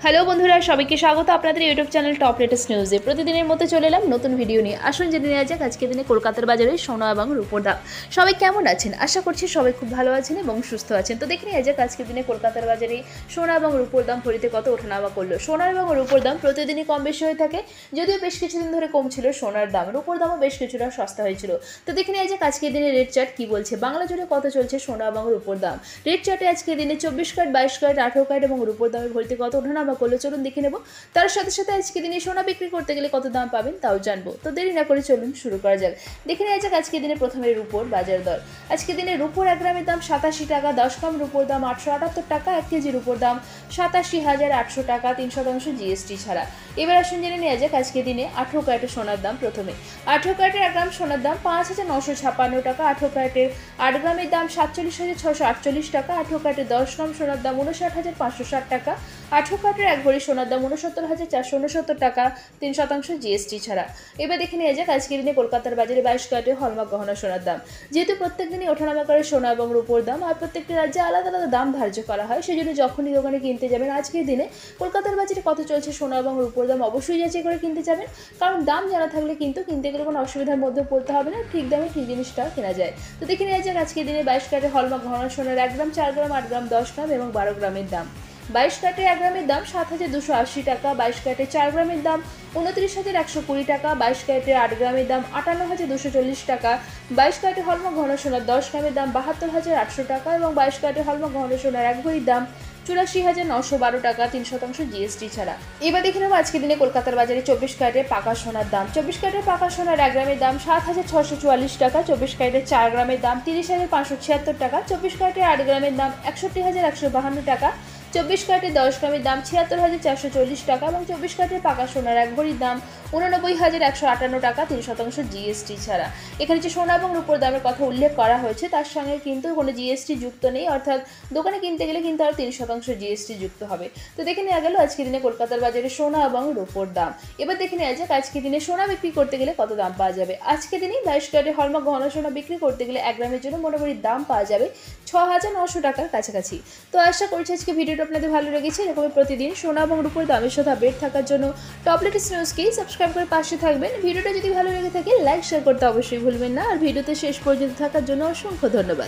Hello বন্ধুরা, সবাইকে স্বাগত আপনাদের ইউটিউব চ্যানেল টপ লেটেস্ট নিউজে। প্রতিদিনের মতো চলে এলাম নতুন ভিডিও নিয়ে। আসুন জেনে নেওয়া যাক আজকের দিনে কলকাতার বাজারে সোনা এবং রূপোর দাম। সবাই কেমন আছেন? আশা করছি সবাই খুব ভালো আছেন এবং সুস্থ আছেন। তো দেখে নেওয়া যাক আজকের দিনে কলকাতার বাজারে সোনা এবং রূপোর দাম ভরিতে কত ওঠানামা করলো। সোনা এবং রূপোর দাম প্রতিদিনই কম বেশি হয়ে থাকে, যদিও বেশ কিছুদিন ধরে কম ছিল সোনার দাম, রূপোর দামও বেশ কিছুটা সস্তা হয়েছিল। তো দেখে নেওয়া যাক আজকের দিনে রেট চার্ট কি বলছে, বাংলা জুড়ে কত চলছে সোনা এবং রূপোর দাম। রেট চার্টে আজকের দিনে 24 ক্যারেট, 22 ক্যারেট, 18 ক্যারেট এবং রূপোর দামে ভরিতে কত ওঠানামা করলো চলুন দেখে নেব। তার সাথে সাথে আজকে দিনে সোনা বিক্রি করতে গেলে কত দাম পাবেন তাও জানবো। তো দেরি না করে চলুন শুরু করা যাক। দেখে নেওয়া যাক আজকে দিনে প্রথমে রূপোর বাজার দর। আজকে দিনে রূপোর 1 গ্রামের দাম 87 টাকা, 10 গ্রাম রূপোর দাম 878 টাকা, 1 কেজি রূপোর দাম 87,800 টাকা 3% জিএসটি ছাড়া। এবার আসুন জেনে নেওয়া যাক আজকে দিনে 18 ক্যারেটের সোনার দাম। প্রথমে 18 ক্যারেটের 1 গ্রাম সোনার দাম 5,956 টাকা, 18 ক্যারেটের 8 গ্রামের দাম 47,648 টাকা, 18 ক্যারেটের 10 গ্রাম সোনার দাম 59,560 টাকা, 18 ক্যারেটের 1 ভরি সোনার দাম 69,469 টাকা 3% জিএসটি ছাড়া। এবার দেখে নেওয়া যাক আজকের দিনে কলকাতার বাজারে 22 ক্যারেটের হলমার্ক গহনা সোনার দাম। যেহেতু প্রত্যেক দিনই ওঠানামা করে সোনা এবং রূপোর দাম, আর প্রত্যেকটি রাজ্যে আলাদা আলাদা দাম ধার্য করা হয়, সেই জন্য যখনই দোকানে কিনতে যাবেন আজকের দিনে কলকাতার বাজারে কত চলছে সোনা এবং রূপোর দাম অবশ্যই যাচাই করে কিনতে যাবেন, কারণ দাম জানা থাকলে কিন্তু কিনতে গেলে কোনো অসুবিধার মধ্যে পড়তে হবে না, ঠিক দামে ঠিক জিনিসটা কেনা যায়। তো দেখে নেওয়া যাক আজকের দিনে 22 ক্যারেটের হলমার্ক গহনা সোনার 1 গ্রাম, 4 গ্রাম, 8 গ্রাম, 10 গ্রাম এবং 12 গ্রামের দাম। 22 ক্যারেটের 1 গ্রামের দাম 7,280 টাকা, 22 ক্যারেটের 4 গ্রামের দাম 29,120 টাকা, 22 ক্যারেটের 8 গ্রামের দাম 58,240 টাকা, 22 ক্যারেটের হলমার্ক গহনা সোনার 10 গ্রামের দাম 72,800 টাকা এবং 22 ক্যারেটের হলমার্ক গহনা সোনার 1 ভরির দাম 84,912 টাকা 3% জিএসটি ছাড়া। এবার দেখে নেব আজকের দিনে কলকাতার বাজারে 24 ক্যারেটের পাকা সোনার দাম। 24 ক্যারেটের পাকা সোনার 1 গ্রামের দাম 7,644 টাকা, 24 ক্যারেটের 4 গ্রামের দাম 30,576 টাকা, 24 ক্যারেটের 8 গ্রামের দাম 61,152 টাকা, 24 ক্যারেটের 10 গ্রামের দাম 76,440 টাকা এবং 24 ক্যারেটের পাকা সোনার 1 ভরির দাম 89,158 টাকা 3% জিএসটি ছাড়া। এখানে যে সোনা এবং রূপোর দামের কথা উল্লেখ করা হয়েছে তার সঙ্গে কিন্তু কোনো জিএসটি যুক্ত নেই, অর্থাৎ দোকানে কিনতে গেলে কিন্তু আরও 3% জিএসটি যুক্ত হবে। তো দেখে নেওয়া গেল আজকের দিনে কলকাতার বাজারে সোনা এবং রূপোর দাম। এবার দেখে নেওয়া যাক আজকের দিনে সোনা বিক্রি করতে গেলে কত দাম পাওয়া যাবে। আজকের দিনে 22 ক্যারেটের হলমার্ক গহনা সোনা বিক্রি করতে গেলে 1 গ্রামের জন্য মোটামুটি দাম পাওয়া যাবে 6,900 টাকার কাছাকাছি। তো আশা করছি আজকে ভিডিওটা আপনাদের ভালো লেগেছে। এরকম প্রতিদিন সোনা এবং রূপোর দামের সাথে আপডেট থাকার জন্য টপ লেটেস্ট নিউজকেই সাবস্ক্রাইব করে পাশে থাকবেন। ভিডিওটা যদি ভালো লেগে থাকে লাইক শেয়ার করতে অবশ্যই ভুলবেন না, আর ভিডিওতে শেষ পর্যন্ত থাকার জন্য অসংখ্য ধন্যবাদ।